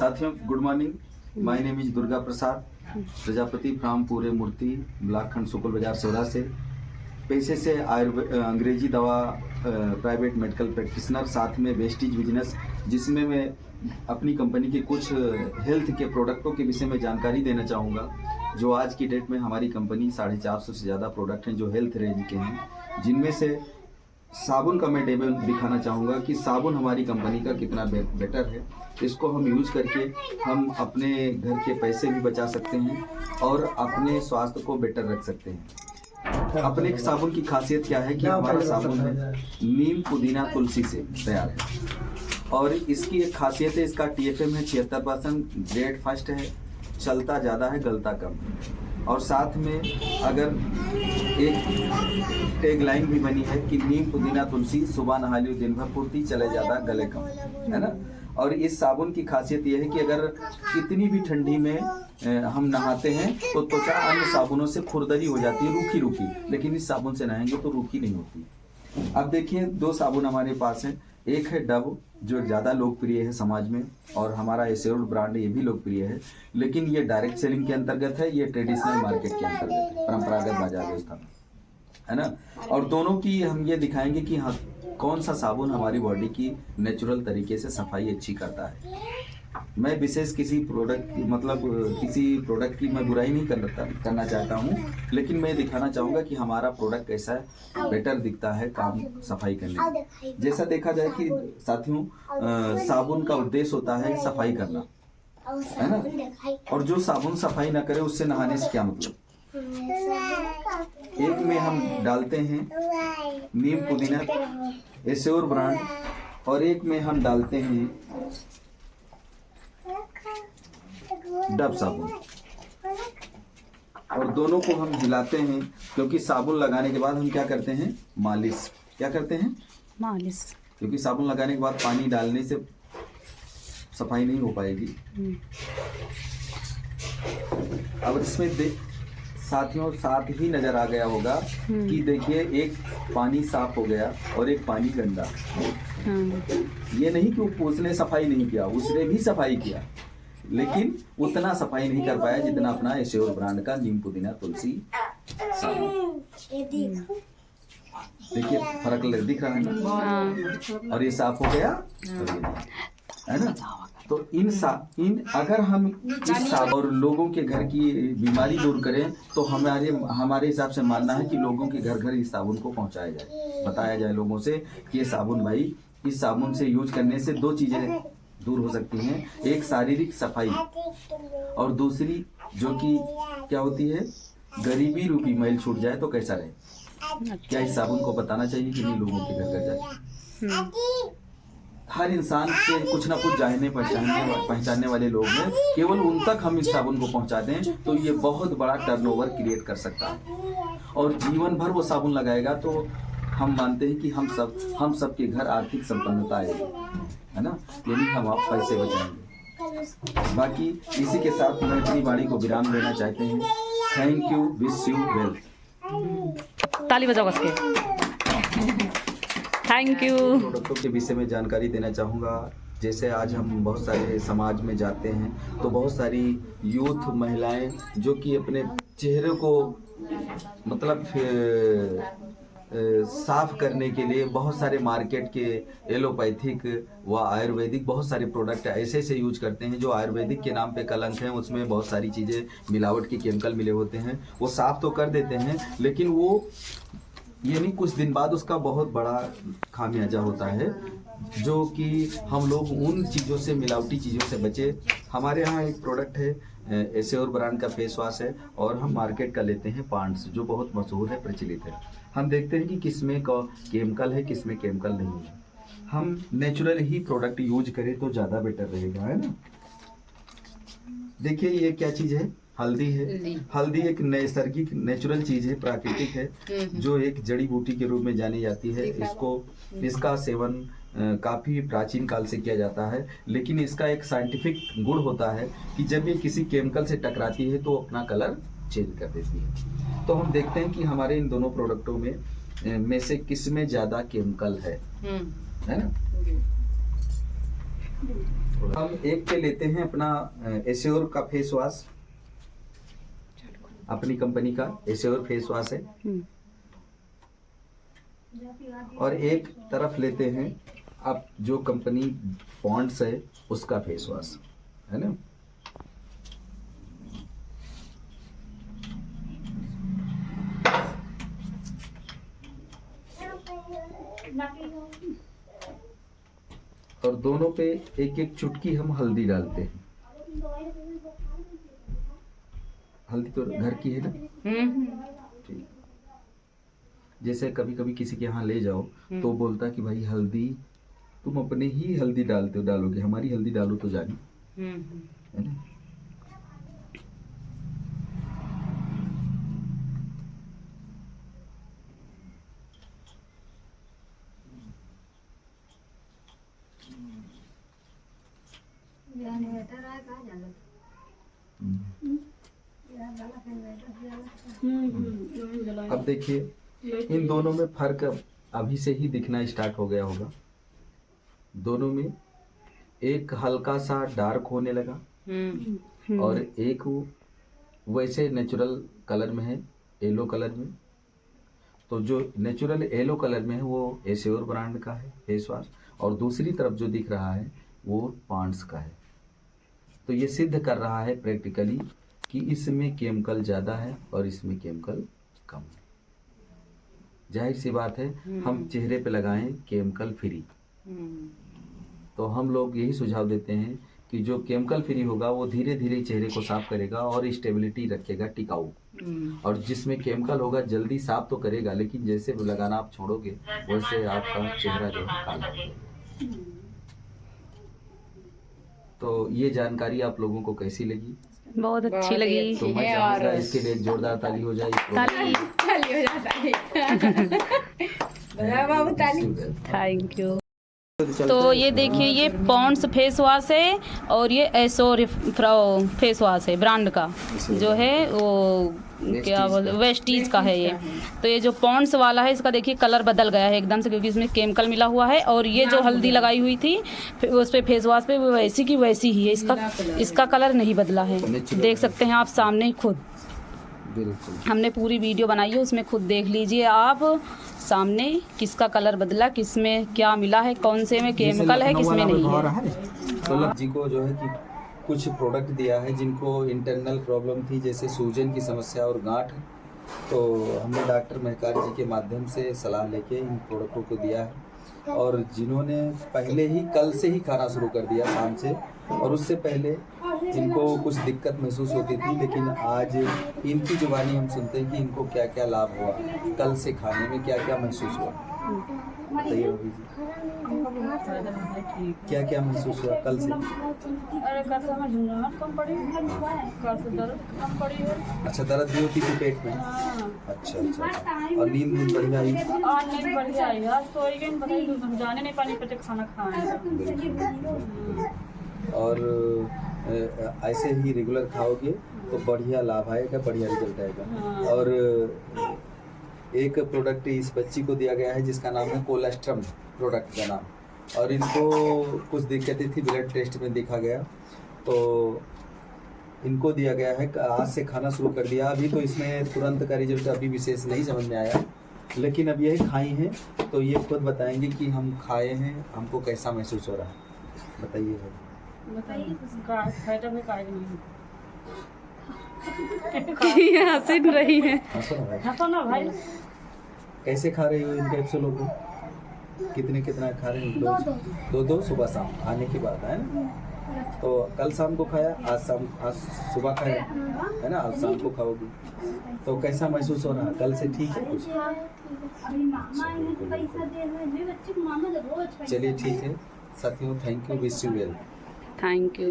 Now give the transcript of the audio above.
साथियों good morning, my name is Durga Prasad, Prajapati from पूरे मूर्ति, block खंड सुकुल बाजार सेवरा से। पैसे से अंग्रेजी दवा प्राइवेट मेडिकल प्रैक्टिशनर, साथ में वेस्टीज बिजनेस, जिसमें मैं अपनी कंपनी के कुछ हेल्थ के प्रोडक्टों के विषय में जानकारी देना चाहूँगा। जो आज की डेट में हमारी कंपनी 450 से ज़्यादा प्रोडक्ट हैं जो हेल्थ रेंज के हैं, जिनमें से साबुन का मैं डेमो दिखाना चाहूँगा कि साबुन हमारी कंपनी का कितना बेटर है। इसको हम यूज करके हम अपने घर के पैसे भी बचा सकते हैं और अपने स्वास्थ्य को बेटर रख सकते हैं। अपने साबुन की खासियत क्या है कि हमारा साबुन है नीम पुदीना तुलसी से तैयार है और इसकी एक खासियत है, इसका TFM है 76%, ग्रेड फर्स्ट है, चलता ज़्यादा है गलता कम है। और साथ में अगर एक टैगलाइन भी बनी है कि नीम पुदीना तुलसी, सुबह नहा लियो दिन भर फुर्ती, चले ज़्यादा गले कम, है ना। और इस साबुन की खासियत यह है कि अगर कितनी भी ठंडी में हम नहाते हैं तो त्वचा अन्य साबुनों से खुरदरी हो जाती है, रूखी रूखी, लेकिन इस साबुन से नहाएंगे तो रूखी नहीं होती। अब देखिए दो साबुन हमारे पास हैं, एक है डव जो ज़्यादा लोकप्रिय है समाज में, और हमारा एश्योर्ड ब्रांड ये भी लोकप्रिय है, लेकिन ये डायरेक्ट सेलिंग के अंतर्गत है, ये ट्रेडिशनल मार्केट के अंतर्गत है, परंपरागत बाजार व्यवस्था में, है ना। और दोनों की हम ये दिखाएंगे कि हाँ कौन सा साबुन हमारी बॉडी की नेचुरल तरीके से सफाई अच्छी करता है। मैं विशेष किसी प्रोडक्ट की मैं बुराई नहीं करना चाहता हूँ, लेकिन मैं दिखाना चाहूँगा कि हमारा प्रोडक्ट कैसा बेटर दिखता है काम सफाई करने में। जैसा देखा जाए कि साथियों साबुन का उद्देश्य होता है सफाई करना, है ना। और जो साबुन सफाई ना करे उससे नहाने से क्या मतलब। एक में हम डालते हैं नीम पुदीना एश्योर्ड ब्रांड और एक में हम डालते हैं डव साबुन, और दोनों को हम हिलाते हैं, क्योंकि साबुन लगाने के बाद हम क्या करते हैं मालिश, क्या करते हैं मालिश, क्योंकि साबुन लगाने के बाद पानी डालने से सफाई नहीं हो पाएगी। अब इसमें साथियों साथ ही नजर आ गया होगा कि देखिए एक पानी साफ हो गया और एक पानी गंदा। ये नहीं कि उसने सफाई नहीं किया, उसने भी सफाई किया, लेकिन उतना सफाई नहीं कर पाया जितना अपना एश्योर्ड ब्रांड का नीम पुदीना तुलसी साबुन। देखिए फर्क दिख रहा है ना, और ये साफ हो गया, है ना। तो इन अगर हम इस साबुन और लोगों के घर की बीमारी दूर करें तो हमारे हिसाब से मानना है कि लोगों के घर घर इस साबुन को पहुंचाया जाए, बताया जाए लोगों से कि ये साबुन भाई, इस साबुन से यूज करने से दो चीजें दूर हो सकती हैं, एक शारीरिक सफाई और दूसरी जो कि क्या होती है गरीबी रूपी मैल छूट जाए तो कैसा रहे। क्या इस साबुन को बताना चाहिए कि नहीं लोगों के घर घर जाए। हर इंसान के कुछ ना कुछ जानने पहचानने वाले लोग हैं, केवल उन तक हम इस साबुन को पहुंचा दें तो ये बहुत बड़ा टर्नओवर क्रिएट कर सकता है, और जीवन भर वो साबुन लगाएगा तो हम मानते हैं कि हम सब के घर आर्थिक संपन्नता आएगी, है ना, यानी हम आप पैसे बचाएंगे। बाकी इसी के साथ मैं अपनी वाणी को विराम देना चाहते हैं। Thank you, wish you well. ताली बजाओ उसके। Thank you. प्रोडक्टों के विषय में जानकारी देना चाहूँगा। जैसे आज हम बहुत सारे समाज में जाते हैं तो बहुत सारी यूथ महिलाएं जो कि अपने चेहरे को साफ करने के लिए बहुत सारे मार्केट के एलोपैथिक व आयुर्वेदिक बहुत सारे प्रोडक्ट ऐसे यूज करते हैं जो आयुर्वेदिक के नाम पे कलंक हैं, उसमें बहुत सारी चीज़ें मिलावट के केमिकल मिले होते हैं। वो साफ तो कर देते हैं, लेकिन वो ये नहीं कुछ दिन बाद उसका बहुत बड़ा खामियाजा होता है, जो कि हम लोग उन चीज़ों से, मिलावटी चीज़ों से बचे। हमारे यहाँ एक प्रोडक्ट है एश्योर्ड ब्रांड का फेस वॉश है, और हम मार्केट का लेते हैं पांड्स जो बहुत मशहूर है, प्रचलित है। हम देखते हैं कि किसमें केमिकल है किसमें केमिकल नहीं है। हम नेचुरल ही प्रोडक्ट यूज करें तो ज़्यादा बेटर रहेगा, है ना। देखिए ये क्या चीज़ है, हल्दी है। हल्दी एक नैसर्गिक नेचुरल चीज है, प्राकृतिक है, जो एक जड़ी बूटी के रूप में जानी जाती है। इसका सेवन काफी प्राचीन काल से किया जाता है, लेकिन इसका एक साइंटिफिक गुण होता है कि जब ये किसी केमिकल से टकराती है तो अपना कलर चेंज कर देती है। तो हम देखते हैं कि हमारे इन दोनों प्रोडक्टों में से किस में ज्यादा केमिकल है ना। हम एक पे लेते हैं अपना एश्योर का फेस वॉश, अपनी कंपनी का एश्योर फेस वॉश है। और एक तरफ लेते हैं आप जो कंपनी पॉन्ड्स है उसका फेस वॉश है ना। और दोनों पे एक एक चुटकी हम हल्दी डालते हैं। हल्दी तो घर की है ना। ठीक। जैसे कभी कभी किसी के यहाँ ले जाओ तो बोलता कि भाई हल्दी तुम अपने ही हल्दी डालोगे, हमारी हल्दी डालो तो जानी है ना। अब देखिए इन दोनों में फर्क अभी से ही दिखना स्टार्ट हो गया होगा। दोनों में एक हल्का सा डार्क होने लगा और एक वैसे नेचुरल कलर में है, येलो कलर में। तो जो नेचुरल येलो कलर में है वो एश्योर ब्रांड का है फेस वॉश, और दूसरी तरफ जो दिख रहा है वो पॉन्ड्स का है। तो ये सिद्ध कर रहा है प्रैक्टिकली कि इसमें केमिकल ज़्यादा है और इसमें केमिकल कम है। जाहिर सी बात है हम चेहरे पे लगाएं केमिकल फ्री। तो हम लोग यही सुझाव देते हैं कि जो केमिकल फ्री होगा वो धीरे धीरे चेहरे को साफ करेगा और स्टेबिलिटी रखेगा, टिकाऊ। और जिसमें केमिकल होगा जल्दी साफ तो करेगा, लेकिन जैसे लगाना आप छोड़ोगे वैसे आपका चेहरा जो है काला हो जाएगा। तो ये जानकारी आप लोगों को कैसी लगी? बहुत अच्छी लगी। तो मैं चाहूँगा इसके लिए एक जोरदार ताली हो जाए। Thank you. तो ये देखिए ये पॉन्ड्स फेस वॉश है और ये एश्योर फेस वॉश है ब्रांड का, जो है वो क्या बोलते वेस्टीज का है ये। तो ये जो पॉन्ड्स वाला है इसका देखिए कलर बदल गया है एकदम से, क्योंकि इसमें केमिकल मिला हुआ है। और ये जो हल्दी लगाई हुई थी उस पे फेस वॉश पे वो वैसी की वैसी ही है, इसका कलर नहीं बदला है। देख सकते हैं आप सामने ही खुद, हमने पूरी वीडियो बनाई है उसमें खुद देख लीजिए आप सामने किसका कलर बदला, किसमें क्या मिला है, कौन से में केमिकल है किसमें नहीं है। तो जी को जो है कि कुछ प्रोडक्ट दिया है जिनको इंटरनल प्रॉब्लम थी, जैसे सूजन की समस्या और गांठ। तो हमने डॉक्टर महकार जी के माध्यम से सलाह लेके इन प्रोडक्टों को दिया है। और जिन्होंने पहले ही कल से ही खाना शुरू कर दिया शाम से, और उससे पहले इनको कुछ दिक्कत महसूस होती थी, लेकिन आज इनकी जुबानी हम सुनते हैं कि इनको क्या क्या लाभ हुआ, कल से खाने में क्या क्या महसूस हुआ। बताइए रवि जी, क्या क्या महसूस हुआ कल से? अच्छा, दर्द भी होती थी पेट में? अच्छा अच्छा अच्छा। और नींद बढ़िया आई? और ऐसे ही रेगुलर खाओगे तो बढ़िया लाभ आएगा, बढ़िया रिजल्ट आएगा। और एक प्रोडक्ट इस बच्ची को दिया गया है जिसका नाम है कोलेस्ट्रम, प्रोडक्ट का नाम। और इनको कुछ दिक्कतें थी, ब्लड टेस्ट में देखा गया, तो इनको दिया गया है। आज से खाना शुरू कर दिया। अभी तो इसमें तुरंत का रिजल्ट अभी विशेष नहीं समझ में आया, लेकिन अब यही खाई हैं तो ये खुद बताएंगे कि हम खाए हैं, हमको कैसा महसूस हो रहा है। बताइए हंस रही है। भाई कैसे खा रही हो इन कैप्सूलों को? कितना खा रहे हैं? दो सुबह शाम खाने की बात है ना। तो कल शाम को खाया, आज सुबह खाया है ना, आज शाम को खाओगी। तो कैसा महसूस हो रहा है? कल से ठीक है कुछ? चलिए ठीक है साथियों, thank you, wish you well. Thank you.